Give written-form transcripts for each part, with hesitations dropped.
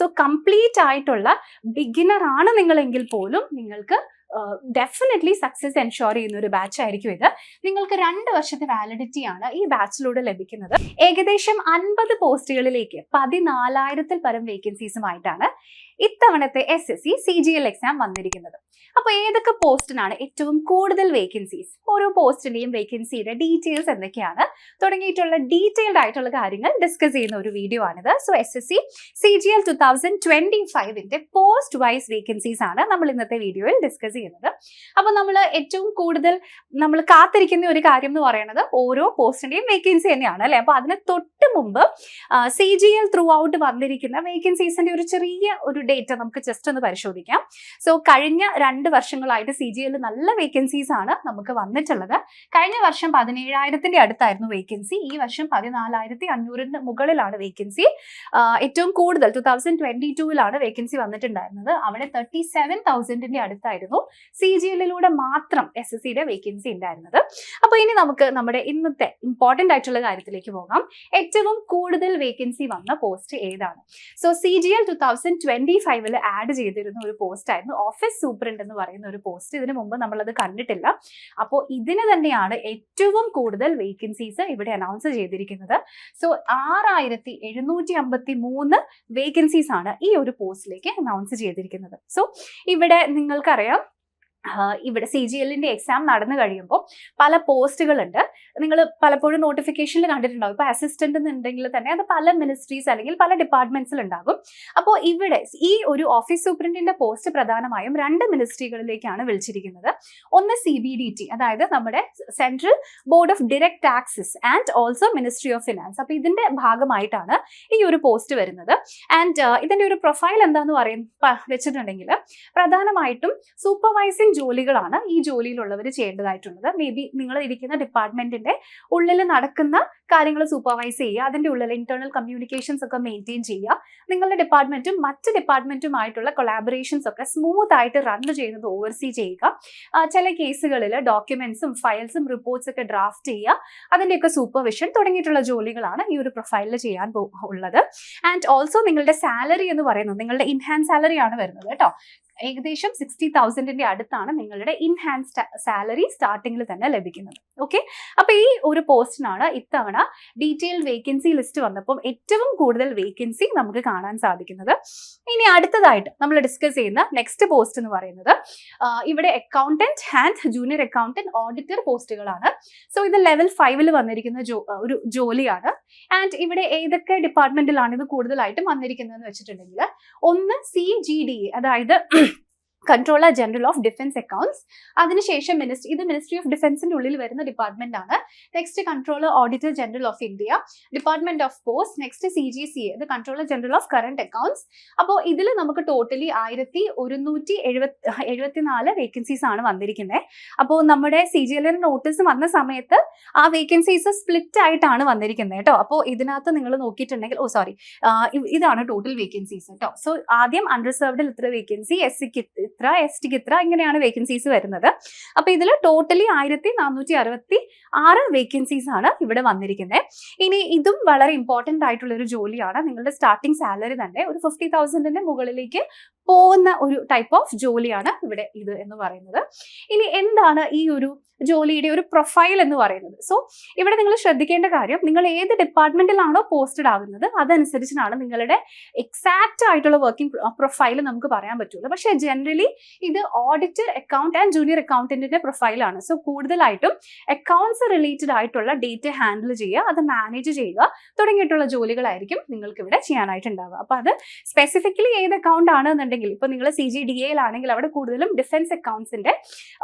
So complete ആയിട്ടുള്ള beginner ആണ് നിങ്ങളെങ്കിൽ പോലും നിങ്ങൾക്ക് ഡെഫിനറ്റ്ലി സക്സസ് എൻഷുർ ചെയ്യുന്ന ഒരു ബാച്ച് ആയിരിക്കും ഇത്. നിങ്ങൾക്ക് 2 വർഷത്തെ വാലിഡിറ്റി ആണ് ഈ ബാച്ചിലൂടെ ലഭിക്കുന്നത്. ഏകദേശം 50 പോസ്റ്റുകളിലേക്ക് 14,000-ൽ പരം വേക്കൻസീസുമായിട്ടാണ് ഇത്തവണത്തെ SSC CGL എക്സാം വന്നിരിക്കുന്നത്. അപ്പോൾ ഏതൊക്കെ പോസ്റ്റിനാണ് ഏറ്റവും കൂടുതൽ വേക്കൻസീസ്, ഓരോ പോസ്റ്റിന്റെയും വേക്കൻസിയുടെ ഡീറ്റെയിൽസ് എന്തൊക്കെയാണ് തുടങ്ങിയിട്ടുള്ള ഡീറ്റെയിൽഡ് ആയിട്ടുള്ള കാര്യങ്ങൾ ഡിസ്കസ് ചെയ്യുന്ന ഒരു വീഡിയോ ആണിത്. സോ SSC CGL 2025ന്റെ പോസ്റ്റ് വൈസ് വേക്കൻസീസ് ആണ് നമ്മൾ ഇന്നത്തെ വീഡിയോയിൽ ഡിസ്കസ് ചെയ്യുന്നത്. അപ്പോൾ നമ്മൾ ഏറ്റവും കൂടുതൽ നമ്മൾ കാത്തിരിക്കുന്ന ഒരു കാര്യം എന്ന് പറയുന്നത് ഓരോ പോസ്റ്റിന്റെയും വേക്കൻസി തന്നെയാണ് അല്ലെ. അപ്പോൾ അതിന് തൊട്ട് മുമ്പ് CGL ത്രൂ ഔട്ട് വന്നിരിക്കുന്ന വേക്കൻസീസിന്റെ ഒരു ചെറിയ ഒരു ഡേറ്റ നമുക്ക് ജസ്റ്റ് ഒന്ന് പരിശോധിക്കാം. സോ കഴിഞ്ഞ 2 വർഷങ്ങളായിട്ട് CGL നല്ല വേക്കൻസീസ് ആണ് നമുക്ക് വന്നിട്ടുള്ളത്. കഴിഞ്ഞ വർഷം 17,000-ന്റെ അടുത്തായിരുന്നു വേക്കൻസി. ഈ വർഷം 14,500-ന് മുകളിലാണ് വേക്കൻസി. ഏറ്റവും കൂടുതൽ 2022-ലാണ് വേക്കൻസി വന്നിട്ടുണ്ടായിരുന്നത്. അവിടെ 37,000-ന്റെ അടുത്തായിരുന്നു CGL-ലൂടെ മാത്രം SSCയുടെ വേക്കൻസി ഉണ്ടായിരുന്നത്. അപ്പോൾ ഇനി നമുക്ക് നമ്മുടെ ഇന്നത്തെ ഇമ്പോർട്ടന്റ് ആയിട്ടുള്ള കാര്യത്തിലേക്ക് പോകാം. ഏറ്റവും കൂടുതൽ വേക്കൻസി വന്ന പോസ്റ്റ് ഏതാണ്? സോ CGL 2025-ൽ ആഡ് ചെയ്തിരുന്ന ഒരു പോസ്റ്റ് ആയിരുന്നു ഓഫീസ് സൂപ്രണ്ട് എന്ന് പറയുന്ന ഒരു പോസ്റ്റ്. ഇതിനു മുമ്പ് നമ്മളത് കണ്ടിട്ടില്ല. അപ്പോൾ ഇതിന് തന്നെയാണ് ഏറ്റവും കൂടുതൽ വേക്കൻസീസ് ഇവിടെ അനൗൺസ് ചെയ്തിരിക്കുന്നത്. സോ 6,753 വേക്കൻസീസ് ആണ് ഈ ഒരു പോസ്റ്റിലേക്ക് അനൗൺസ് ചെയ്തിരിക്കുന്നത്. സോ ഇവിടെ നിങ്ങൾക്കറിയാം, ഇവിടെ CGL-ന്റെ എക്സാം നടന്നു കഴിയുമ്പോൾ പല പോസ്റ്റുകളുണ്ട്. നിങ്ങൾ പലപ്പോഴും നോട്ടിഫിക്കേഷനിൽ കണ്ടിട്ടുണ്ടാവും. ഇപ്പോൾ അസിസ്റ്റന്റ് എന്നുണ്ടെങ്കിൽ തന്നെ അത് പല മിനിസ്ട്രീസ് അല്ലെങ്കിൽ പല ഡിപ്പാർട്ട്മെന്റ്സിൽ ഉണ്ടാകും. അപ്പോൾ ഇവിടെ ഈ ഒരു ഓഫീസ് സൂപ്രണ്ടിന്റെ പോസ്റ്റ് പ്രധാനമായും 2 മിനിസ്ട്രികളിലേക്കാണ് വിളിച്ചിരിക്കുന്നത്. ഒന്ന് CBDT, അതായത് നമ്മുടെ central board of direct taxes and also ministry of finance. അപ്പോൾ ഇതിന്റെ ഭാഗമായിട്ടാണ് ഈ ഒരു പോസ്റ്റ് വരുന്നത്. ആൻഡ് ഇതിന്റെ ഒരു പ്രൊഫൈൽ എന്താന്ന് വെച്ചിട്ടുണ്ടെങ്കിൽ പ്രധാനമായിട്ടും സൂപ്പർവൈസിംഗ് ജോലികളാണ് ഈ ജോലിയിലുള്ളവർ ചെയ്യേണ്ടതായിട്ടുള്ളത്. മേ ബി നിങ്ങൾ ഇരിക്കുന്ന ഡിപ്പാർട്ട്മെന്റിന്റെ ഉള്ളിൽ നടക്കുന്ന കാര്യങ്ങൾ സൂപ്പർവൈസ് ചെയ്യുക, അതിന്റെ ഉള്ളിൽ ഇന്റേണൽ കമ്മ്യൂണിക്കേഷൻസ് ഒക്കെ മെയിൻറ്റെയിൻ ചെയ്യുക, നിങ്ങളുടെ ഡിപ്പാർട്ട്മെന്റും മറ്റ് ഡിപ്പാർട്ട്മെന്റുമായിട്ടുള്ള കൊളാബറേഷൻസ് ഒക്കെ സ്മൂത്ത് ആയിട്ട് റൺ ചെയ്യുന്നത് ഓവർസീ ചെയ്യുക. ചില കേസുകളിൽ ഡോക്യുമെന്റ്സും ഫയൽസും റിപ്പോർട്ട്സ് ഒക്കെ ഡ്രാഫ്റ്റ് ചെയ്യുക, അതിന്റെയൊക്കെ സൂപ്പർവിഷൻ തുടങ്ങിയിട്ടുള്ള ജോലികളാണ് ഈ ഒരു പ്രൊഫൈലിൽ ചെയ്യാൻ ഉള്ളത്. ആൻഡ് ഓൾസോ നിങ്ങളുടെ സാലറി എന്ന് പറയുന്നത് നിങ്ങളുടെ ഇൻഹാൻഡ് സാലറി ആണ് വരുന്നത് കേട്ടോ. ഏകദേശം 60,000-ന്റെ അടുത്താണ് നിങ്ങളുടെ ഇൻഹാൻസ്ഡ് സാലറി സ്റ്റാർട്ടിങ്ങിൽ തന്നെ ലഭിക്കുന്നത്. ഓക്കെ, അപ്പൊ ഈ ഒരു പോസ്റ്റിനാണ് ഇത്തവണ ഡീറ്റെയിൽഡ് വേക്കൻസി ലിസ്റ്റ് വന്നപ്പോൾ ഏറ്റവും കൂടുതൽ വേക്കൻസി നമുക്ക് കാണാൻ സാധിക്കുന്നത്. ഇനി അടുത്തതായിട്ട് നമ്മൾ ഡിസ്കസ് ചെയ്യുന്ന നെക്സ്റ്റ് പോസ്റ്റ് എന്ന് പറയുന്നത് ഇവിടെ accountant and junior accountant auditor പോസ്റ്റുകളാണ്. സോ ഇത് ലെവൽ 5-ൽ വന്നിരിക്കുന്ന ഒരു ജോലിയാണ്. ആൻഡ് ഇവിടെ ഏതൊക്കെ ഡിപ്പാർട്ട്മെന്റിലാണ് ഇത് കൂടുതലായിട്ടും വന്നിരിക്കുന്നതെന്ന് വെച്ചിട്ടുണ്ടെങ്കിൽ, ഒന്ന് CGDA, അതായത് controller general of defence accounts. അതിനുശേഷം ഇത് മിനിസ്ട്രി ഓഫ് ഡിഫൻസിന്റെ ഉള്ളിൽ വരുന്ന ഡിപ്പാർട്ട്മെന്റ് ആണ്. Next controller auditor general of India, department of post. Next CGCA, ഇത് controller general of current accounts. അപ്പോൾ ഇതിൽ നമുക്ക് ടോട്ടലി 1,174 വേക്കൻസീസ് ആണ് വന്നിരിക്കുന്നത്. അപ്പോൾ നമ്മുടെ CGL നോട്ടീസ് വന്ന സമയത്ത് ആ വേക്കൻസീസ് സ്പ്ലിറ്റ് ആയിട്ടാണ് വന്നിരിക്കുന്നത് കേട്ടോ. അപ്പോൾ ഇതിനകത്ത് നിങ്ങൾ നോക്കിയിട്ടുണ്ടെങ്കിൽ ഇതാണ് ടോട്ടൽ വേക്കൻസീസ് കേട്ടോ. സോ ആദ്യം അൺറിസർവ്ഡിൽ ഇത്ര വേക്കൻസി, SCക്ക് ഇത്ര, STക്ക് ഇത്ര, ഇങ്ങനെയാണ് വേക്കൻസീസ് വരുന്നത്. അപ്പൊ ഇതിൽ ടോട്ടലി 1,466 വേക്കൻസീസ് ആണ് ഇവിടെ വന്നിരിക്കുന്നത്. ഇനി ഇതും വളരെ ഇമ്പോർട്ടന്റ് ആയിട്ടുള്ള ഒരു ജോലിയാണ്. നിങ്ങളുടെ സ്റ്റാർട്ടിംഗ് സാലറി തന്നെ ഒരു 50,000-ന്റെ മുകളിലേക്ക് പോകുന്ന ഒരു ടൈപ്പ് ഓഫ് ജോലിയാണ് ഇവിടെ ഇത് എന്ന് പറയുന്നത്. ഇനി എന്താണ് ഈ ഒരു ജോലിയുടെ ഒരു പ്രൊഫൈൽ എന്ന് പറയുന്നത്? സോ ഇവിടെ നിങ്ങൾ ശ്രദ്ധിക്കേണ്ട കാര്യം, നിങ്ങൾ ഏത് ഡിപ്പാർട്ട്മെന്റിലാണോ പോസ്റ്റഡ് ആകുന്നത് അതനുസരിച്ചാണ് നിങ്ങളുടെ എക്സാക്റ്റ് ആയിട്ടുള്ള വർക്കിംഗ് പ്രൊഫൈൽ നമുക്ക് പറയാൻ പറ്റുള്ളൂ. പക്ഷേ ജനറലി ഇത് ഓഡിറ്റർ, അക്കൗണ്ട് ആൻഡ് ജൂനിയർ അക്കൗണ്ടന്റിന്റെ പ്രൊഫൈലാണ്. സോ കൂടുതലായിട്ടും അക്കൗണ്ട്സ് റിലേറ്റഡ് ആയിട്ടുള്ള ഡേറ്റ ഹാൻഡിൽ ചെയ്യുക, അത് മാനേജ് ചെയ്യുക തുടങ്ങിയിട്ടുള്ള ജോലികളായിരിക്കും നിങ്ങൾക്ക് ഇവിടെ ചെയ്യാനായിട്ടുണ്ടാവുക. അപ്പൊ അത് സ്പെസിഫിക്കലി ഏത് അക്കൗണ്ട് ആണെന്നുണ്ടെങ്കിൽ, ഇപ്പൊ നിങ്ങൾ CGDA-ലാണെങ്കിൽ അവിടെ കൂടുതലും ഡിഫൻസ് അക്കൗണ്ട്സിന്റെ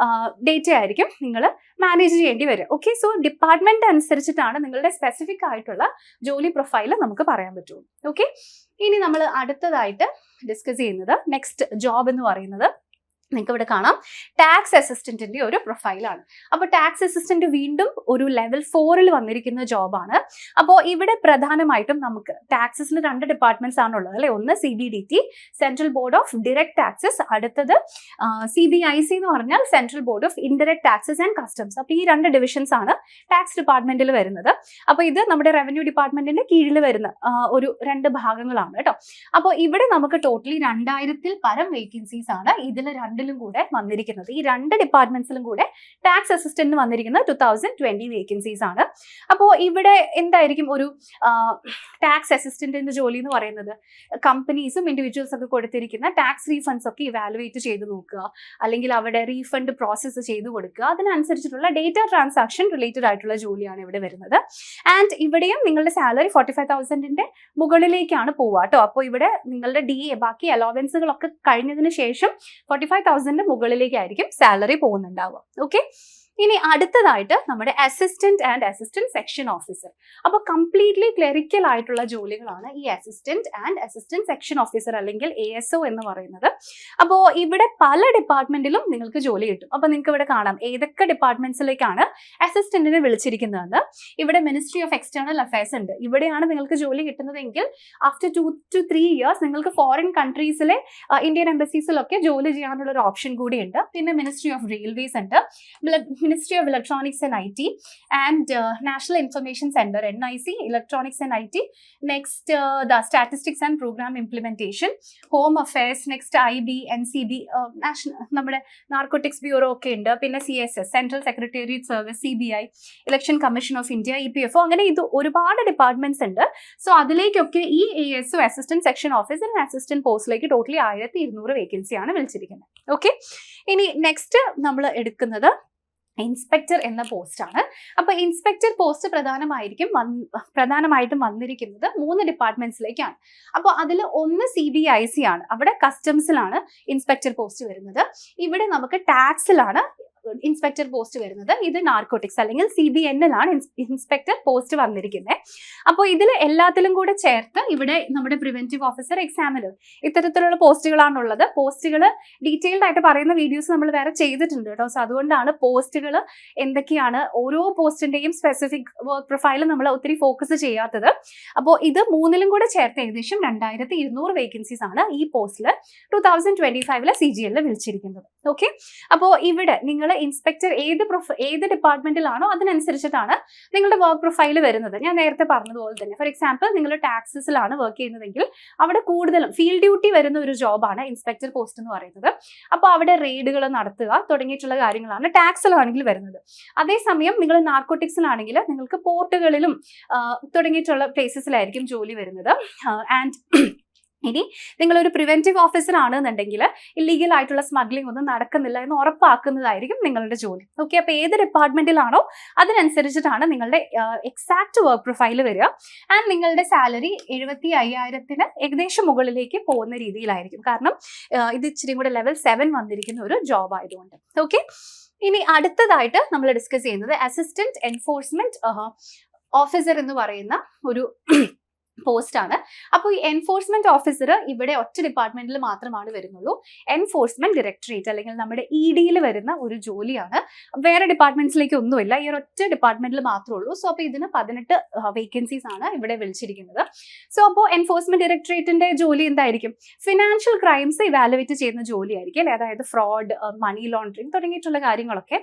ഡേറ്റ ആയിരിക്കും നിങ്ങൾ മാനേജ് ചെയ്യേണ്ടി വരും. ഓക്കെ, സോ ഡിപ്പാർട്ട്മെന്റ് അനുസരിച്ചിട്ടാണ് നിങ്ങളുടെ സ്പെസിഫിക് ആയിട്ടുള്ള ജോലി പ്രൊഫൈൽ നമുക്ക് പറയാൻ പറ്റുള്ളൂ. ഓക്കെ, ഇനി നമ്മൾ അടുത്തതായിട്ട് ഡിസ്കസ് ചെയ്യുന്നത് നെക്സ്റ്റ് ജോബ് എന്ന് പറയുന്നത് നിങ്ങൾക്ക് ഇവിടെ കാണാം ടാക്സ് അസിസ്റ്റന്റിന്റെ ഒരു പ്രൊഫൈലാണ്. അപ്പോൾ ടാക്സ് അസിസ്റ്റന്റ് വീണ്ടും ഒരു ലെവൽ 4 വന്നിരിക്കുന്ന ജോബാണ്. അപ്പോൾ ഇവിടെ പ്രധാനമായിട്ടും നമുക്ക് ടാക്സസിന് 2 ഡിപ്പാർട്ട്മെന്റ്സ് ആണുള്ളത് അല്ലെ. ഒന്ന് CBDT, central board of direct taxes, അടുത്തത് CBIC എന്ന് പറഞ്ഞാൽ central board of indirect taxes and customs. അപ്പോൾ ഈ 2 ഡിവിഷൻസ് ആണ് ടാക്സ് ഡിപ്പാർട്ട്മെന്റിൽ വരുന്നത്. അപ്പോൾ ഇത് നമ്മുടെ റവന്യൂ ഡിപ്പാർട്ട്മെന്റിന്റെ കീഴിൽ വരുന്ന ഒരു 2 ഭാഗങ്ങളാണ് കേട്ടോ. അപ്പോൾ ഇവിടെ നമുക്ക് ടോട്ടലി 2000-ൽ പരം വേക്കൻസീസ് ആണ് ഇതിൽ രണ്ടിലും കൂടെ വന്നിരിക്കുന്നത്. ഈ 2 ഡിപ്പാർട്ട്മെന്റ്സിലും കൂടെ ടാക്സ് അസിസ്റ്റന്റ് വന്നിരിക്കുന്നത് 2020 വേക്കൻസീസ് ആണ്. അപ്പോൾ ഇവിടെ എന്തായിരിക്കും ഒരു ടാക്സ് അസിസ്റ്റന്റിന്റെ ജോലി എന്ന് പറയുന്നത്? കമ്പനീസും ഇൻഡിവിജ്വൽസ് ഒക്കെ കൊടുത്തിരിക്കുന്ന ടാക്സ് റീഫണ്ട്സ് ഒക്കെ ഇവാലുവേറ്റ് ചെയ്ത് നോക്കുക, അല്ലെങ്കിൽ അവിടെ റീഫണ്ട് പ്രോസസ്സ് ചെയ്ത് കൊടുക്കുക, അതിനനുസരിച്ചിട്ടുള്ള ഡേറ്റ ട്രാൻസാക്ഷൻ റിലേറ്റഡ് ആയിട്ടുള്ള ജോലിയാണ് ഇവിടെ വരുന്നത്. ആൻഡ് ഇവിടെയും നിങ്ങളുടെ സാലറി 45,000-ന്റെ മുകളിലേക്കാണ് പോവുക കേട്ടോ. അപ്പോൾ ഇവിടെ നിങ്ങളുടെ DA ബാക്കി അലോവൻസുകളൊക്കെ കഴിഞ്ഞതിന് ശേഷം 45,000-ന്റെ മുകളിലേക്കായിരിക്കും സാലറി പോകുന്നുണ്ടാവുക. ഓക്കെ, ഇനി അടുത്തതായിട്ട് നമ്മുടെ assistant and assistant section officer. അപ്പോൾ കംപ്ലീറ്റ്ലി ക്ലറിക്കൽ ആയിട്ടുള്ള ജോലികളാണ് ഈ assistant and assistant section officer അല്ലെങ്കിൽ ASO എന്ന് പറയുന്നത്. അപ്പോൾ ഇവിടെ പല ഡിപ്പാർട്ട്മെന്റിലും നിങ്ങൾക്ക് ജോലി കിട്ടും. അപ്പോൾ നിങ്ങൾക്ക് ഇവിടെ കാണാം ഏതൊക്കെ ഡിപ്പാർട്ട്മെന്റ്സിലേക്കാണ് അസിസ്റ്റന്റിനെ വിളിച്ചിരിക്കുന്നതെന്ന്. ഇവിടെ മിനിസ്ട്രി ഓഫ് എക്സ്റ്റേണൽ അഫയേഴ്സ് ഉണ്ട്. ഇവിടെയാണ് നിങ്ങൾക്ക് ജോലി കിട്ടുന്നതെങ്കിൽ ആഫ്റ്റർ 2 to 3 years നിങ്ങൾക്ക് ഫോറിൻ കൺട്രീസിലെ ഇന്ത്യൻ എംബസീസിലൊക്കെ ജോലി ചെയ്യാനുള്ള ഒരു ഓപ്ഷൻ കൂടിയുണ്ട്. പിന്നെ മിനിസ്ട്രി ഓഫ് റെയിൽവേസ് ഉണ്ട്, Ministry of Electronics and IT, and National Information Center NIC, Electronics and IT. Next, the Statistics and Program Implementation, Home Affairs. Next, IB, NCB, National നമ്മുടെ Narcotics Bureau ഒക്കെ ഉണ്ട്. പിന്നെ CSS, Central Secretariat Service, CBI, Election Commission of India, EPFO. അങ്ങനെ ഇത് ഒരുപാട് departments ഉണ്ട്. So അതിലേക്കൊക്കെ ഈ ASO assistant section officer assistant പോസ്റ്റിലേക്ക് ടോട്ടലി 1200 വേക്കൻസിയാണ് വിളിച്ചിരിക്കുന്നത്. ഓക്കെ, ഇനി നെക്സ്റ്റ് നമ്മൾ എടുക്കുന്നത് ഇൻസ്പെക്ടർ എന്ന പോസ്റ്റാണ്. അപ്പോൾ ഇൻസ്പെക്ടർ പോസ്റ്റ് പ്രധാനമായിട്ടും വന്നിരിക്കുന്നത് 3 ഡിപ്പാർട്ട്മെന്റ്സിലേക്കാണ്. അപ്പോൾ അതിൽ ഒന്ന് CBIC ആണ്. അവിടെ കസ്റ്റംസിലാണ് ഇൻസ്പെക്ടർ പോസ്റ്റ് വരുന്നത്. ഇവിടെ നമുക്ക് ടാക്സിലാണ് ഇൻസ്പെക്ടർ പോസ്റ്റ് വരുന്നത്. ഇത് നാർക്കോട്ടിക്സ് അല്ലെങ്കിൽ CBNലാണ് ഇൻസ്പെക്ടർ പോസ്റ്റ് വന്നിരിക്കുന്നത്. അപ്പോൾ ഇതിൽ എല്ലാത്തിലും കൂടെ ചേർത്ത് ഇവിടെ നമ്മുടെ പ്രിവെന്റീവ് ഓഫീസർ, എക്സാമിനർ, ഇത്തരത്തിലുള്ള പോസ്റ്റുകളാണുള്ളത്. പോസ്റ്റുകൾ ഡീറ്റെയിൽഡ് ആയിട്ട് പറയുന്ന വീഡിയോസ് നമ്മൾ വേറെ ചെയ്തിട്ടുണ്ട് കേട്ടോ. സോ അതുകൊണ്ടാണ് പോസ്റ്റുകൾ എന്തൊക്കെയാണ്, ഓരോ പോസ്റ്റിന്റെയും സ്പെസിഫിക് വർക്ക് പ്രൊഫൈൽ നമ്മൾ ഒത്തിരി ഫോക്കസ് ചെയ്യാത്തത്. അപ്പോൾ ഇത് 3ലും കൂടെ ചേർത്ത് ഏകദേശം 2200 വേക്കൻസീസ് ആണ് ഈ പോസ്റ്റിൽ 2025 CGL വിളിച്ചിരിക്കുന്നത്. ഓക്കെ, അപ്പോൾ ഇവിടെ നിങ്ങൾ ഇൻസ്പെക്ടർ ഏത് ഡിപ്പാർട്ട്മെന്റിലാണോ അതിനനുസരിച്ചിട്ടാണ് നിങ്ങളുടെ വർക്ക് പ്രൊഫൈൽ വരുന്നത്. ഞാൻ നേരത്തെ പറഞ്ഞതുപോലെ തന്നെ ഫോർ എക്സാമ്പിൾ നിങ്ങൾ ടാക്സസിലാണ് വർക്ക് ചെയ്യുന്നതെങ്കിൽ അവിടെ കൂടുതലും ഫീൽഡ് ഡ്യൂട്ടി വരുന്ന ഒരു ജോബാണ് ഇൻസ്പെക്ടർ പോസ്റ്റ് എന്ന് പറയുന്നത്. അപ്പോൾ അവിടെ റെയ്ഡുകൾ നടത്തുക തുടങ്ങിയിട്ടുള്ള കാര്യങ്ങളാണ് ടാക്സിലാണെങ്കിൽ വരുന്നത്. അതേസമയം നിങ്ങൾ നാർക്കോട്ടിക്സിലാണെങ്കിൽ നിങ്ങൾക്ക് പോർട്ടുകളിലും തുടങ്ങിയിട്ടുള്ള പ്ലേസസിലായിരിക്കും ജോലി വരുന്നത്. ആൻഡ് ഇനി നിങ്ങളൊരു പ്രിവെന്റീവ് ഓഫീസർ ആണെന്നുണ്ടെങ്കിൽ ഇല്ലീഗൽ ആയിട്ടുള്ള സ്മഗ്ലിംഗ് ഒന്നും നടക്കുന്നില്ല എന്ന് ഉറപ്പാക്കുന്നതായിരിക്കും നിങ്ങളുടെ ജോലി. ഓക്കെ, അപ്പോൾ ഏത് ഡിപ്പാർട്ട്മെന്റിലാണോ അതിനനുസരിച്ചിട്ടാണ് നിങ്ങളുടെ എക്സാക്ട് വർക്ക് പ്രൊഫൈൽ വരിക. ആൻഡ് നിങ്ങളുടെ സാലറി 75,000-ന് ഏകദേശം മുകളിലേക്ക് പോകുന്ന രീതിയിലായിരിക്കും. കാരണം ഇത് ഇച്ചിരി കൂടെ ലെവൽ 7 വന്നിരിക്കുന്ന ഒരു ജോബ് ആയതുകൊണ്ട്. ഓക്കെ, ഇനി അടുത്തതായിട്ട് നമ്മൾ ഡിസ്കസ് ചെയ്യുന്നത് അസിസ്റ്റന്റ് എൻഫോഴ്സ്മെന്റ് ഓഫീസർ എന്ന് പറയുന്ന ഒരു പോസ്റ്റ് ആണ്. അപ്പോൾ ഈ എൻഫോഴ്സ്മെന്റ് ഓഫീസർ ഇവിടെ ഒറ്റ ഡിപ്പാർട്ട്മെന്റിൽ മാത്രമാണ് വരുന്നുള്ളൂ. എൻഫോഴ്സ്മെന്റ് ഡയറക്ടറേറ്റ് അല്ലെങ്കിൽ നമ്മുടെ EDയിൽ വരുന്ന ഒരു ജോലിയാണ്. വേറെ ഡിപ്പാർട്ട്മെന്റ്സിലേക്ക് ഒന്നുമില്ല, ഈ ഒരൊറ്റ ഡിപ്പാർട്ട്മെന്റിൽ മാത്രമേ ഉള്ളൂ. സോ അപ്പോൾ ഇതിന് 18 വേക്കൻസീസ് ആണ് ഇവിടെ വിളിച്ചിരിക്കുന്നത്. സോ അപ്പോൾ എൻഫോഴ്സ്മെന്റ് ഡയറക്ടറേറ്റിന്റെ ജോലി എന്തായിരിക്കും? ഫിനാൻഷ്യൽ ക്രൈംസ് ഇവാലുവേറ്റ് ചെയ്യുന്ന ജോലിയായിരിക്കും അല്ലെ. അതായത് ഫ്രോഡ്, മണി ലോണ്ടറിങ് തുടങ്ങിയിട്ടുള്ള കാര്യങ്ങളൊക്കെ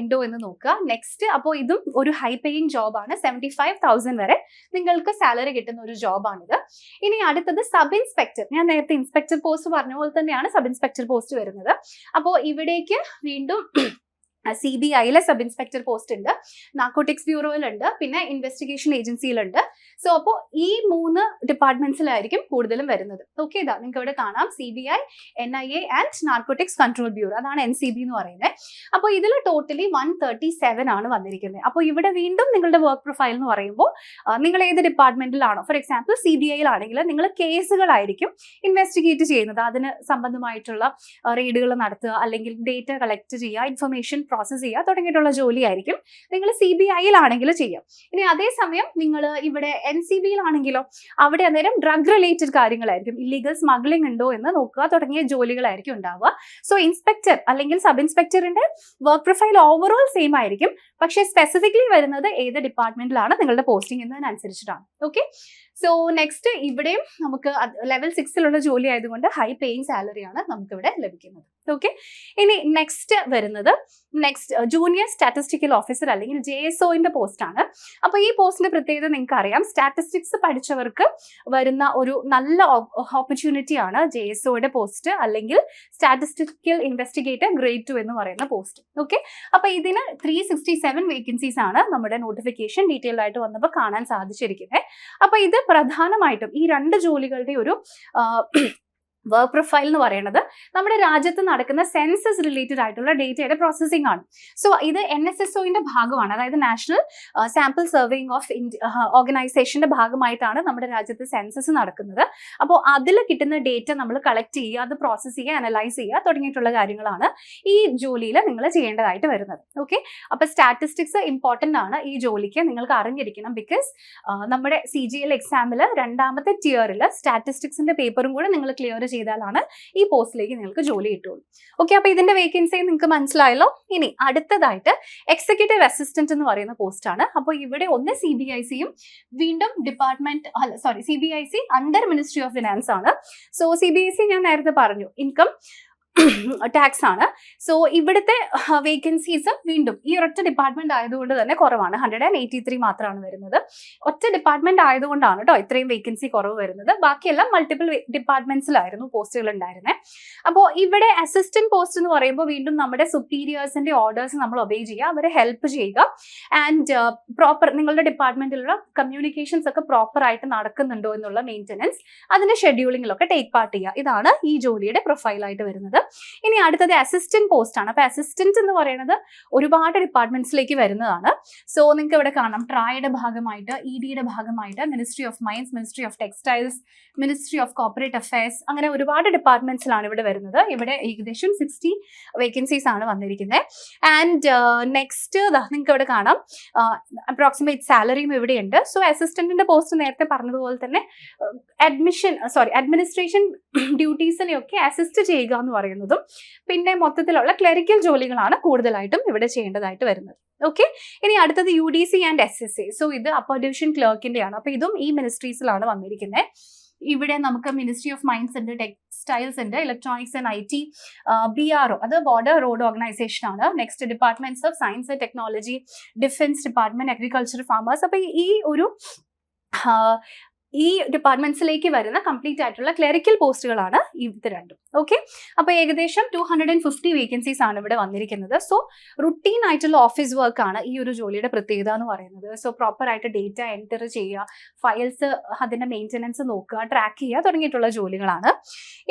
ഉണ്ടോ എന്ന് നോക്കുക. നെക്സ്റ്റ്, അപ്പോൾ ഇതും ഒരു ഹൈ പേയിങ് ജോബാണ്. 75,000 വരെ നിങ്ങൾക്ക് സാലറി കിട്ടുന്ന ഒരു ജോബാണിത്. ഇനി അടുത്തത് സബ് ഇൻസ്പെക്ടർ. ഞാൻ നേരത്തെ ഇൻസ്പെക്ടർ പോസ്റ്റ് പറഞ്ഞ പോലെ തന്നെയാണ് സബ് ഇൻസ്പെക്ടർ പോസ്റ്റ് വരുന്നത്. അപ്പോൾ ഇവിടേക്ക് വീണ്ടും CBIയിലെ സബ് ഇൻസ്പെക്ടർ പോസ്റ്റ് ഉണ്ട്, നാർക്കോട്ടിക്സ് ബ്യൂറോയിലുണ്ട്, പിന്നെ ഇൻവെസ്റ്റിഗേഷൻ ഏജൻസിയിലുണ്ട്. സോ അപ്പോൾ ഈ 3 ഡിപ്പാർട്ട്മെന്റ്സിലായിരിക്കും കൂടുതലും വരുന്നത്. ഓക്കെ, ഇതാ നിങ്ങൾക്ക് ഇവിടെ കാണാം CBI, NIA and narcotics control bureau, അതാണ് NCB എന്ന് പറയുന്നത്. അപ്പോൾ ഇതിൽ ടോട്ടലി 137 ആണ് വന്നിരിക്കുന്നത്. അപ്പോൾ ഇവിടെ വീണ്ടും നിങ്ങളുടെ വർക്ക് പ്രൊഫൈൽ എന്ന് പറയുമ്പോൾ നിങ്ങൾ ഏത് ഡിപ്പാർട്ട്മെന്റിലാണോ, ഫോർ എക്സാമ്പിൾ CBIയിലാണെങ്കിൽ നിങ്ങൾ കേസുകളായിരിക്കും ഇൻവെസ്റ്റിഗേറ്റ് ചെയ്യുന്നത്. അതിന് സംബന്ധമായിട്ടുള്ള റെയ്ഡുകൾ നടത്തുക, അല്ലെങ്കിൽ ഡേറ്റ കളക്ട് ചെയ്യുക, ഇൻഫർമേഷൻ പ്രോസസ്സ് ചെയ്യുക തുടങ്ങിയിട്ടുള്ള ജോലിയായിരിക്കും നിങ്ങൾ CBIയിലാണെങ്കിൽ ചെയ്യാം. ഇനി അതേസമയം നിങ്ങൾ ഇവിടെ NCBയിലാണെങ്കിലോ അവിടെ അന്നേരം ഡ്രഗ് റിലേറ്റഡ് കാര്യങ്ങളായിരിക്കും, ഇല്ലീഗൽ സ്മഗ്ലിംഗ് ഉണ്ടോ എന്ന് നോക്കുക തുടങ്ങിയ ജോലികളായിരിക്കും ഉണ്ടാവുക. സോ ഇൻസ്പെക്ടർ അല്ലെങ്കിൽ സബ് ഇൻസ്പെക്ടറിന്റെ വർക്ക് പ്രൊഫൈൽ ഓവറോൾ സെയിം ആയിരിക്കും, പക്ഷേ സ്പെസിഫിക്കലി വരുന്നത് ഏത് ഡിപ്പാർട്ട്മെന്റിലാണ് നിങ്ങളുടെ പോസ്റ്റിംഗ് എന്നതിനനുസരിച്ചിട്ടാണ്. ഓക്കെ, സോ നെക്സ്റ്റ് ഇവിടെയും നമുക്ക് ലെവൽ 6 ജോലി ആയതുകൊണ്ട് ഹൈ പേയിങ് സാലറിയാണ് നമുക്ക് ഇവിടെ ലഭിക്കുന്നത്. ഓക്കെ, ഇനി നെക്സ്റ്റ് വരുന്നത് ജൂനിയർ സ്റ്റാറ്റിസ്റ്റിക്കൽ ഓഫീസർ അല്ലെങ്കിൽ JSOന്റെ പോസ്റ്റ് ആണ്. അപ്പൊ ഈ പോസ്റ്റിന്റെ പ്രത്യേകത നിങ്ങൾക്ക് അറിയാം, സ്റ്റാറ്റിസ്റ്റിക്സ് പഠിച്ചവർക്ക് വരുന്ന ഒരു നല്ല ഓപ്പർച്യൂണിറ്റി ആണ് JSOയുടെ പോസ്റ്റ് അല്ലെങ്കിൽ സ്റ്റാറ്റിസ്റ്റിക്കൽ ഇൻവെസ്റ്റിഗേറ്റർ ഗ്രേഡ് 2 എന്ന് പറയുന്ന പോസ്റ്റ്. ഓക്കെ, അപ്പൊ ഇതിന് 367 വേക്കൻസീസ് ആണ് നമ്മുടെ നോട്ടിഫിക്കേഷൻ ഡീറ്റെയിൽ ആയിട്ട് വന്നപ്പോൾ കാണാൻ സാധിച്ചിരിക്കുന്നത്. അപ്പൊ ഇത് പ്രധാനമായിട്ടും ഈ 2 ജോലികളുടെ ഒരു വർക്ക് പ്രൊഫൈൽ എന്ന് പറയുന്നത് നമ്മുടെ രാജ്യത്ത് നടക്കുന്ന സെൻസസ് റിലേറ്റഡ് ആയിട്ടുള്ള ഡേറ്റയുടെ പ്രോസസ്സിംഗ് ആണ്. സോ ഇത് NSSOന്റെ ഭാഗമാണ്, അതായത് നാഷണൽ സാമ്പിൾ സർവേയിങ് ഓഫ് ഓർഗനൈസേഷന്റെ ഭാഗമായിട്ടാണ് നമ്മുടെ രാജ്യത്ത് സെൻസസ് നടക്കുന്നത്. അപ്പോൾ അതിൽ കിട്ടുന്ന ഡേറ്റ നമ്മൾ കളക്ട് ചെയ്യുക, അത് പ്രോസസ്സ് ചെയ്യുക, അനലൈസ് ചെയ്യുക തുടങ്ങിയിട്ടുള്ള കാര്യങ്ങളാണ് ഈ ജോലിയിൽ നിങ്ങൾ ചെയ്യേണ്ടതായിട്ട് വരുന്നത്. ഓക്കെ, അപ്പൊ സ്റ്റാറ്റിസ്റ്റിക്സ് ഇമ്പോർട്ടന്റ് ആണ് ഈ ജോലിക്ക്, നിങ്ങൾക്ക് അറിഞ്ഞിരിക്കണം. ബിക്കോസ് നമ്മുടെ CGL എക്സാമിൽ 2ാമത്തെ ടിയറിൽ സ്റ്റാറ്റിസ്റ്റിക്സിന്റെ പേപ്പറും കൂടെ നിങ്ങൾ ക്ലിയർ ചെയ്താലാണ് ഈ പോസ്റ്റിലേക്ക് നിങ്ങൾക്ക് ജോലി കിട്ടുള്ളൂ. ഓക്കെ, അപ്പൊ ഇതിന്റെ വേക്കൻസി നിങ്ങൾക്ക് മനസ്സിലായല്ലോ. ഇനി അടുത്തതായിട്ട് എക്സിക്യൂട്ടീവ് അസിസ്റ്റന്റ് എന്ന് പറയുന്ന പോസ്റ്റ് ആണ്. അപ്പോൾ ഇവിടെ ഒന്ന് CBICയും വീണ്ടും CBIC under ministry of finance ആണ്. സോ CBIC ഞാൻ നേരത്തെ പറഞ്ഞു ഇൻകം ടാക്സ് ആണ്. സോ ഇവിടുത്തെ വേക്കൻസീസ് വീണ്ടും ഈ ഒരൊറ്റ ഡിപ്പാർട്ട്മെന്റ് ആയതുകൊണ്ട് തന്നെ കുറവാണ്, 183 മാത്രമാണ് വരുന്നത്. ഒറ്റ ഡിപ്പാർട്ട്മെന്റ് ആയതുകൊണ്ടാണ് കേട്ടോ ഇത്രയും വേക്കൻസി കുറവ് വരുന്നത്. ബാക്കിയെല്ലാം മൾട്ടിപ്പിൾ ഡിപ്പാർട്ട്മെന്റ്സിലായിരുന്നു പോസ്റ്റുകൾ ഉണ്ടായിരുന്നത്. അപ്പോൾ ഇവിടെ അസിസ്റ്റന്റ് പോസ്റ്റ് എന്ന് പറയുമ്പോൾ വീണ്ടും നമ്മുടെ സുപ്പീരിയേഴ്സിന്റെ ഓർഡേഴ്സ് നമ്മൾ ഒബേ ചെയ്യുക, അവരെ ഹെൽപ്പ് ചെയ്യുക, ആൻഡ് പ്രോപ്പർ നിങ്ങളുടെ ഡിപ്പാർട്ട്മെന്റിലുള്ള കമ്മ്യൂണിക്കേഷൻസ് ഒക്കെ പ്രോപ്പർ ആയിട്ട് നടക്കുന്നുണ്ടോ എന്നുള്ള മെയിൻ്റനൻസ്, അതിന്റെ ഷെഡ്യൂളിങ്ങിലൊക്കെ ടേക്ക് പാർട്ട് ചെയ്യുക. ഇതാണ് ഈ ജോലിയുടെ പ്രൊഫൈലായിട്ട് വരുന്നത്. ഇനി അടുത്തത് അസിസ്റ്റന്റ് പോസ്റ്റ് ആണ്. അപ്പൊ അസിസ്റ്റന്റ് എന്ന് പറയുന്നത് ഒരുപാട് ഡിപ്പാർട്ട്മെന്റ്സിലേക്ക് വരുന്നതാണ്. സോ നിങ്ങൾക്ക് ഇവിടെ കാണാം ട്രായുടെ ഭാഗമായിട്ട്, EDയുടെ ഭാഗമായിട്ട്, ministry of mines, ministry of textiles, ministry of corporate affairs, അങ്ങനെ ഒരുപാട് ഡിപ്പാർട്ട്മെന്റ്സിലാണ് ഇവിടെ വരുന്നത്. ഇവിടെ ഏകദേശം 60 വേക്കൻസീസ് ആണ് വന്നിരിക്കുന്നത്. ആൻഡ് നെക്സ്റ്റ് നിങ്ങൾക്ക് ഇവിടെ കാണാം അപ്രോക്സിമേറ്റ് സാലറിയും ഇവിടെയുണ്ട്. സോ അസിസ്റ്റന്റിന്റെ പോസ്റ്റ് നേരത്തെ പറഞ്ഞതുപോലെ തന്നെ അഡ്മിനിസ്ട്രേഷൻ ഡ്യൂട്ടീസിനെയൊക്കെ അസിസ്റ്റ് ചെയ്യുക എന്ന് പറയുന്നതും പിന്നെ മൊത്തത്തിലുള്ള ക്ലറിക്കൽ ജോലികളാണ് കൂടുതലായിട്ടും ഇവിടെ ചെയ്യേണ്ടതായിട്ട് വരുന്നത്. ഓക്കെ, ഇനി അടുത്തത് UDC ആൻഡ് SSA. സോ ഇത് അപ്പർ ഡിവിഷൻ ക്ലർക്കിന്റെയാണ്. അപ്പൊ ഇതും ഈ മിനിസ്ട്രീസിലാണ് വന്നിരിക്കുന്നത്. ഇവിടെ നമുക്ക് മിനിസ്ട്രി ഓഫ് മൈൻസ് ഉണ്ട്, ടെക്സ്റ്റൈൽസ് ഉണ്ട്, ഇലക്ട്രോണിക്സ് ആൻഡ് IT, BRO അത് ബോർഡർ റോഡ് ഓർഗനൈസേഷൻ ആണ്. Next departments of science and technology, defence department, agriculture, farmers. അപ്പൊ ഈ ഡിപ്പാർട്ട്മെന്റ്സിലേക്ക് വരുന്ന കംപ്ലീറ്റ് ആയിട്ടുള്ള ക്ലറിക്കൽ പോസ്റ്റുകളാണ് ഇത് രണ്ടും. ഓക്കെ, അപ്പൊ ഏകദേശം 250 വേക്കൻസീസ് ആണ് ഇവിടെ വന്നിരിക്കുന്നത്. സോ റുട്ടീൻ ആയിട്ടുള്ള ഓഫീസ് വർക്ക് ആണ് ഈ ഒരു ജോലിയുടെ പ്രത്യേകത എന്ന് പറയുന്നത്. സോ പ്രോപ്പർ ആയിട്ട് ഡേറ്റ എൻറ്റർ ചെയ്യുക, ഫയൽസ് അതിന്റെ മെയിൻ്റനൻസ് നോക്കുക, ട്രാക്ക് ചെയ്യുക തുടങ്ങിയിട്ടുള്ള ജോലികളാണ്.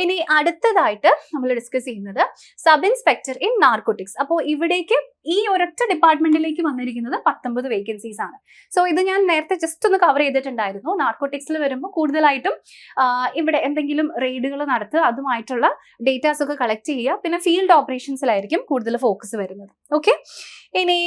ഇനി അടുത്തതായിട്ട് നമ്മൾ ഡിസ്കസ് ചെയ്യുന്നത് സബ് ഇൻസ്പെക്ടർ ഇൻ നാർക്കോട്ടിക്സ്. അപ്പോൾ ഇവിടേക്ക് ഈ ഒരൊറ്റ ഡിപ്പാർട്ട്മെന്റിലേക്ക് വന്നിരിക്കുന്നത് 19 വേക്കൻസീസ് ആണ്. സോ ഇത് ഞാൻ നേരത്തെ ജസ്റ്റ് ഒന്ന് കവർ ചെയ്തിട്ടുണ്ടായിരുന്നു. നാർക്കോട്ടിക്സിൽ വരുമ്പോൾ കൂടുതലായിട്ടും ഇവിടെ എന്തെങ്കിലും റെയ്ഡുകൾ നടത്തുക, അതുമായിട്ടുള്ള ഡേറ്റാസ് ഒക്കെ കളക്ട് ചെയ്യുക, പിന്നെ ഫീൽഡ് ഓപ്പറേഷൻസിലായിരിക്കും കൂടുതൽ ഫോക്കസ് വരുന്നത്. ഓക്കെ, ഇനി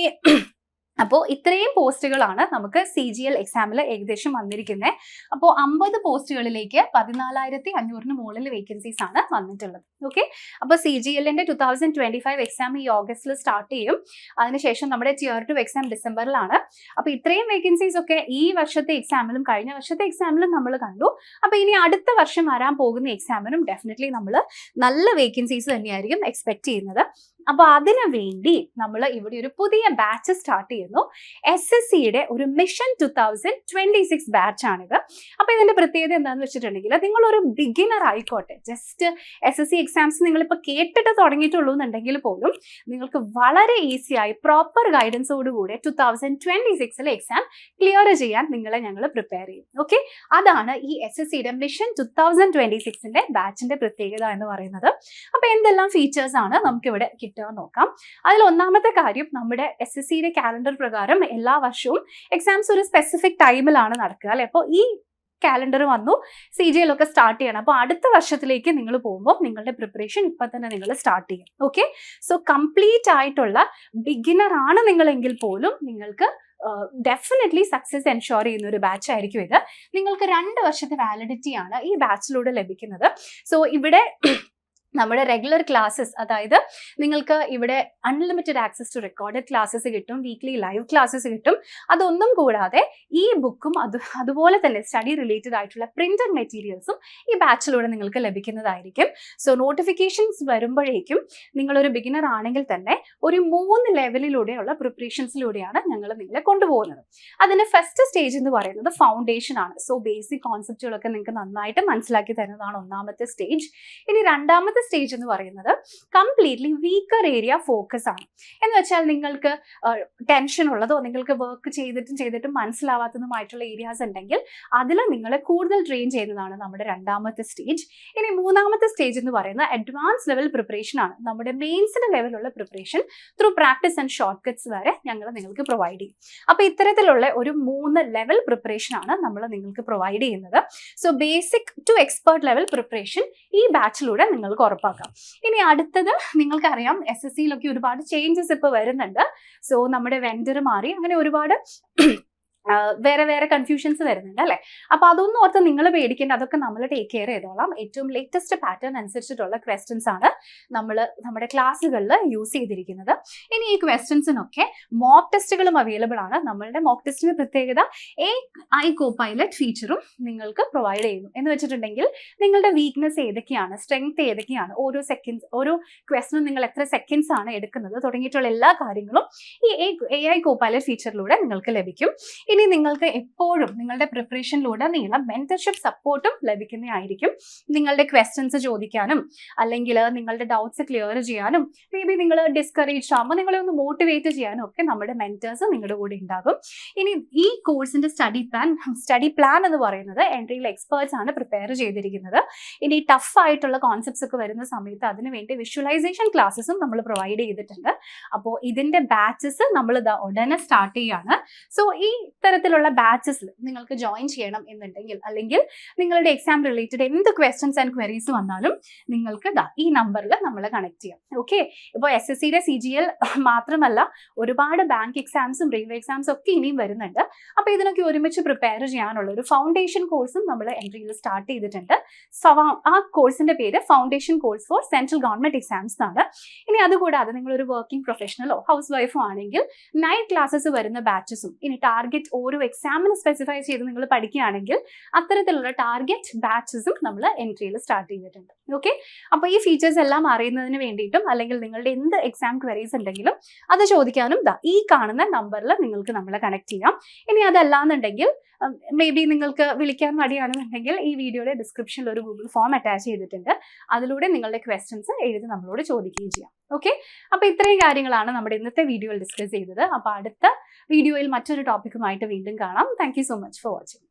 അപ്പോൾ ഇത്രയും പോസ്റ്റുകളാണ് നമുക്ക് CGL എക്സാമിൽ ഏകദേശം വന്നിരിക്കുന്നത്. അപ്പോൾ 50 പോസ്റ്റുകളിലേക്ക് 14,500 മുകളിൽ വേക്കൻസീസ് ആണ് വന്നിട്ടുള്ളത്. ഓക്കെ, അപ്പോൾ CGLന്റെ 2025 എക്സാം ഈ ഓഗസ്റ്റിൽ സ്റ്റാർട്ട് ചെയ്യും. അതിനുശേഷം നമ്മുടെ Tier 2 എക്സാം ഡിസംബറിലാണ്. അപ്പോൾ ഇത്രയും വേക്കൻസീസ് ഒക്കെ ഈ വർഷത്തെ എക്സാമിലും കഴിഞ്ഞ വർഷത്തെ എക്സാമിലും നമ്മൾ കണ്ടു. അപ്പോൾ ഇനി അടുത്ത വർഷം വരാൻ പോകുന്ന എക്സാമിനും ഡെഫിനറ്റ്ലി നമ്മൾ നല്ല വേക്കൻസീസ് തന്നെയായിരിക്കും എക്സ്പെക്ട് ചെയ്യുന്നത്. അപ്പോൾ അതിനു വേണ്ടി നമ്മൾ ഇവിടെ ഒരു പുതിയ ബാച്ച് സ്റ്റാർട്ട് ചെയ്യുന്നു. SSCയുടെ ഒരു മിഷൻ 2026 ബാച്ച് ആണിത്. അപ്പോൾ ഇതിന്റെ പ്രത്യേകത എന്താണെന്ന് വെച്ചിട്ടുണ്ടെങ്കിൽ, നിങ്ങളൊരു ബിഗിനർ ആയിക്കോട്ടെ, ജസ്റ്റ് SSC എക്സാംസ് നിങ്ങളിപ്പോൾ കേട്ടിട്ട് തുടങ്ങിയിട്ടുള്ളൂ എന്നുണ്ടെങ്കിൽ പോലും നിങ്ങൾക്ക് വളരെ ഈസിയായി പ്രോപ്പർ ഗൈഡൻസോടുകൂടെ 2026 എക്സാം ക്ലിയർ ചെയ്യാൻ നിങ്ങളെ ഞങ്ങൾ പ്രിപ്പയർ ചെയ്യും. ഓക്കെ, അതാണ് ഈ SSCയുടെ മിഷൻ 2026ന്റെ ബാച്ചിന്റെ പ്രത്യേകത എന്ന് പറയുന്നത്. അപ്പോൾ എന്തെല്ലാം ഫീച്ചേഴ്സ് ആണ് നമുക്കിവിടെ കിട്ടുക നോക്കാം. അതിൽ ഒന്നാമത്തെ കാര്യം, നമ്മുടെ SSCയുടെ കാലണ്ടർ പ്രകാരം എല്ലാ വർഷവും എക്സാംസ് ഒരു സ്പെസിഫിക് ടൈമിലാണ് നടക്കുക അല്ലെ. അപ്പോൾ ഈ കാലണ്ടർ വന്നു, CGL ഒക്കെ സ്റ്റാർട്ട് ചെയ്യണം. അപ്പോൾ അടുത്ത വർഷത്തിലേക്ക് നിങ്ങൾ പോകുമ്പോൾ നിങ്ങളുടെ പ്രിപ്പറേഷൻ ഇപ്പം തന്നെ നിങ്ങൾ സ്റ്റാർട്ട് ചെയ്യും. ഓക്കെ, സോ കംപ്ലീറ്റ് ആയിട്ടുള്ള ബിഗിനർ ആണ് നിങ്ങളെങ്കിൽ പോലും നിങ്ങൾക്ക് ഡെഫിനറ്റ്ലി സക്സസ് എൻഷുർ ചെയ്യുന്ന ഒരു ബാച്ച് ആയിരിക്കും ഇത്. നിങ്ങൾക്ക് 2 വർഷത്തെ വാലിഡിറ്റി ആണ് ഈ ബാച്ചിലൂടെ ലഭിക്കുന്നത്. സോ ഇവിടെ നമ്മുടെ റെഗുലർ ക്ലാസ്സസ്, അതായത് നിങ്ങൾക്ക് ഇവിടെ unlimited access to recorded classes കിട്ടും, വീക്ക്ലി ലൈവ് ക്ലാസ്സസ് കിട്ടും. അതൊന്നും കൂടാതെ ഈ ബുക്കും അതുപോലെ തന്നെ സ്റ്റഡി റിലേറ്റഡ് ആയിട്ടുള്ള പ്രിന്റഡ് മെറ്റീരിയൽസും ഈ ബാച്ചിലൂടെ നിങ്ങൾക്ക് ലഭിക്കുന്നതായിരിക്കും. സോ നോട്ടിഫിക്കേഷൻസ് വരുമ്പോഴേക്കും നിങ്ങളൊരു ബിഗിനർ ആണെങ്കിൽ തന്നെ ഒരു 3 ലെവലിലൂടെയുള്ള പ്രിപ്പറേഷൻസിലൂടെയാണ് ഞങ്ങൾ നിങ്ങളെ കൊണ്ടുപോകുന്നത്. അതിന് ഫസ്റ്റ് സ്റ്റേജ് എന്ന് പറയുന്നത് ഫൗണ്ടേഷൻ ആണ്. സോ ബേസിക് കോൺസെപ്റ്റുകളൊക്കെ നിങ്ങൾക്ക് നന്നായിട്ട് മനസ്സിലാക്കി തരുന്നതാണ് ഒന്നാമത്തെ സ്റ്റേജ്. ഇനി രണ്ടാമത്തെ സ്റ്റേജ് എന്ന് പറയുന്നത് കംപ്ലീറ്റ്ലി വീക്കർ ഏരിയ ഫോക്കസ് ആണ്. എന്ന് വെച്ചാൽ നിങ്ങൾക്ക് ടെൻഷൻ ഉള്ളതോ നിങ്ങൾക്ക് വർക്ക് ചെയ്തിട്ടും മനസ്സിലാവാത്തതുമായിട്ടുള്ള ഏരിയാസ് ഉണ്ടെങ്കിൽ അതിൽ നിങ്ങളെ കൂടുതൽ ട്രെയിൻ ചെയ്യുന്നതാണ് നമ്മുടെ രണ്ടാമത്തെ സ്റ്റേജ്. ഇനി മൂന്നാമത്തെ സ്റ്റേജ് എന്ന് പറയുന്നത് അഡ്വാൻസ് ലെവൽ പ്രിപ്പറേഷൻ ആണ്. നമ്മുടെ മെയിൻസിന്റെ ലെവലുള്ള preparation through practice and short cuts വരെ ഞങ്ങൾ നിങ്ങൾക്ക് പ്രൊവൈഡ് ചെയ്യും. അപ്പോൾ ഇത്തരത്തിലുള്ള ഒരു 3 ലെവൽ പ്രിപ്പറേഷൻ ആണ് നമ്മൾ നിങ്ങൾക്ക് പ്രൊവൈഡ് ചെയ്യുന്നത്. So basic to expert level preparation ഈ ബാച്ചിലൂടെ നിങ്ങൾക്ക് ഉറപ്പാക്കാം. ഇനി അടുത്തത് നിങ്ങൾക്കറിയാം, SSCയിലൊക്കെ ഒരുപാട് ചേഞ്ചസ് ഇപ്പോൾ വരുന്നുണ്ട്. സോ നമ്മുടെ വെൻഡർ മാറി, അങ്ങനെ ഒരുപാട് വേറെ കൺഫ്യൂഷൻസ് വരുന്നുണ്ട് അല്ലേ. അപ്പോൾ അതൊന്നും ഓർത്ത് നിങ്ങൾ പേടിക്കേണ്ട, അതൊക്കെ നമ്മൾ ടേക്ക് കെയർ ചെയ്തോളാം. ഏറ്റവും ലേറ്റസ്റ്റ് പാറ്റേൺ അനുസരിച്ചിട്ടുള്ള ക്വസ്റ്റ്യൻസ് ആണ് നമ്മൾ നമ്മുടെ ക്ലാസ്സുകളിൽ യൂസ് ചെയ്തിരിക്കുന്നത്. ഇനി ഈ ക്വസ്റ്റ്യൻസിനൊക്കെ മോക്ക് ടെസ്റ്റുകളും അവൈലബിൾ ആണ്. നമ്മളുടെ മോക്ക് ടെസ്റ്റിന്റെ പ്രത്യേകത AI Copilot ഫീച്ചറും നിങ്ങൾക്ക് പ്രൊവൈഡ് ചെയ്യുന്നു. എന്ന് വെച്ചിട്ടുണ്ടെങ്കിൽ നിങ്ങളുടെ വീക്ക്നെസ് ഏതൊക്കെയാണ്, സ്ട്രെങ്ത് ഏതൊക്കെയാണ്, ഓരോ ക്വസ്റ്റ്യനും നിങ്ങൾ എത്ര സെക്കൻഡ്സ് ആണ് എടുക്കുന്നത് തുടങ്ങിയിട്ടുള്ള എല്ലാ കാര്യങ്ങളും ഈ AI Copilot ഫീച്ചറിലൂടെ നിങ്ങൾക്ക് ലഭിക്കും. ഇനി നിങ്ങൾക്ക് എപ്പോഴും നിങ്ങളുടെ പ്രിപ്പറേഷനിലൂടെ മെന്റർഷിപ്പ് സപ്പോർട്ടും ലഭിക്കുന്നതായിരിക്കും. നിങ്ങളുടെ ക്വസ്റ്റ്യൻസ് ചോദിക്കാനും അല്ലെങ്കിൽ നിങ്ങളുടെ ഡൗട്ട്സ് ക്ലിയർ ചെയ്യാനും മേ ബി നിങ്ങൾ ഡിസ്കറേജ് ആകുമ്പോൾ നിങ്ങളെ ഒന്ന് മോട്ടിവേറ്റ് ചെയ്യാനും ഒക്കെ നമ്മുടെ മെന്റേഴ്സ് നിങ്ങളുടെ കൂടെ ഉണ്ടാകും. ഇനി ഈ കോഴ്സിന്റെ സ്റ്റഡി പ്ലാൻ എന്ന് പറയുന്നത് എൻട്രിയിൽ എക്സ്പേർട്സ് ആണ് പ്രിപ്പയർ ചെയ്തിരിക്കുന്നത്. ഇനി ടഫ് ആയിട്ടുള്ള കോൺസെപ്റ്റ്സ് ഒക്കെ വരുന്ന സമയത്ത് അതിനുവേണ്ടി വിഷ്വലൈസേഷൻ ക്ലാസ്സസും നമ്മൾ പ്രൊവൈഡ് ചെയ്തിട്ടുണ്ട്. അപ്പോൾ ഇതിന്റെ ബാച്ചസ് നമ്മൾ ഉടനെ സ്റ്റാർട്ട് ചെയ്യാണ്. സോ ഈ തരത്തിലുള്ള ബാച്ചസിൽ നിങ്ങൾക്ക് ജോയിൻ ചെയ്യണം എന്നുണ്ടെങ്കിൽ അല്ലെങ്കിൽ നിങ്ങളുടെ എക്സാം റിലേറ്റഡ് എന്ത് ക്വസ്റ്റ്യൻസ് ആൻഡ് ക്വയറീസ് വന്നാലും നിങ്ങൾക്ക് ഈ നമ്പറിൽ നമ്മളെ കണക്ട് ചെയ്യാം. ഓക്കെ, ഇപ്പോൾ SSCയുടെ CGL മാത്രമല്ല ഒരുപാട് ബാങ്ക് എക്സാംസും റെയിൽവേ എക്സാംസും ഒക്കെ ഇനിയും വരുന്നുണ്ട്. അപ്പോൾ ഇതിനൊക്കെ ഒരുമിച്ച് പ്രിപ്പയർ ചെയ്യാനുള്ള ഒരു ഫൗണ്ടേഷൻ കോഴ്സും നമ്മൾ എൻട്രിയിൽ സ്റ്റാർട്ട് ചെയ്തിട്ടുണ്ട്. ആ കോഴ്സിന്റെ പേര് foundation course for central government exams എന്നാണ്. ഇനി അതുകൂടാതെ നിങ്ങളൊരു വർക്കിംഗ് പ്രൊഫഷണലോ ഹൗസ് വൈഫോ ആണെങ്കിൽ നൈറ്റ് ക്ലാസ്സസ് വരുന്ന ബാച്ചസും ഇനി ടാർഗറ്റ് ഓരോ എക്സാമിന് സ്പെസിഫൈ ചെയ്ത് നിങ്ങൾ പഠിക്കുകയാണെങ്കിൽ അത്തരത്തിലുള്ള ടാർഗറ്റ് ബാച്ചസും നമ്മൾ എൻട്രിയിൽ സ്റ്റാർട്ട് ചെയ്തിട്ടുണ്ട്. ഓക്കെ, അപ്പോൾ ഈ ഫീച്ചേഴ്സ് എല്ലാം അറിയുന്നതിന് വേണ്ടിയിട്ടും അല്ലെങ്കിൽ നിങ്ങളുടെ എന്ത് എക്സാം ക്വയറീസ് ഉണ്ടെങ്കിലും അത് ചോദിക്കാനും ഈ കാണുന്ന നമ്പറിൽ നിങ്ങൾക്ക് നമ്മളെ കണക്ട് ചെയ്യാം. ഇനി അതല്ലാന്നുണ്ടെങ്കിൽ മേ ബി നിങ്ങൾക്ക് വിളിക്കാൻ മടിയാണെന്നുണ്ടെങ്കിൽ ഈ വീഡിയോയുടെ ഡിസ്ക്രിപ്ഷനിൽ ഒരു ഗൂഗിൾ ഫോം അറ്റാച്ച് ചെയ്തിട്ടുണ്ട്. അതിലൂടെ നിങ്ങളുടെ ക്വസ്റ്റ്യൻസ് എഴുതി നമ്മളോട് ചോദിക്കുകയും ചെയ്യാം. ഓക്കെ, അപ്പോൾ ഇത്രയും കാര്യങ്ങളാണ് നമ്മുടെ ഇന്നത്തെ വീഡിയോയിൽ ഡിസ്കസ് ചെയ്തത്. അപ്പോൾ അടുത്ത വീഡിയോയിൽ മറ്റൊരു ടോപ്പിക്കുമായിട്ട് വീണ്ടും കാണാം. Thank you so much for watching.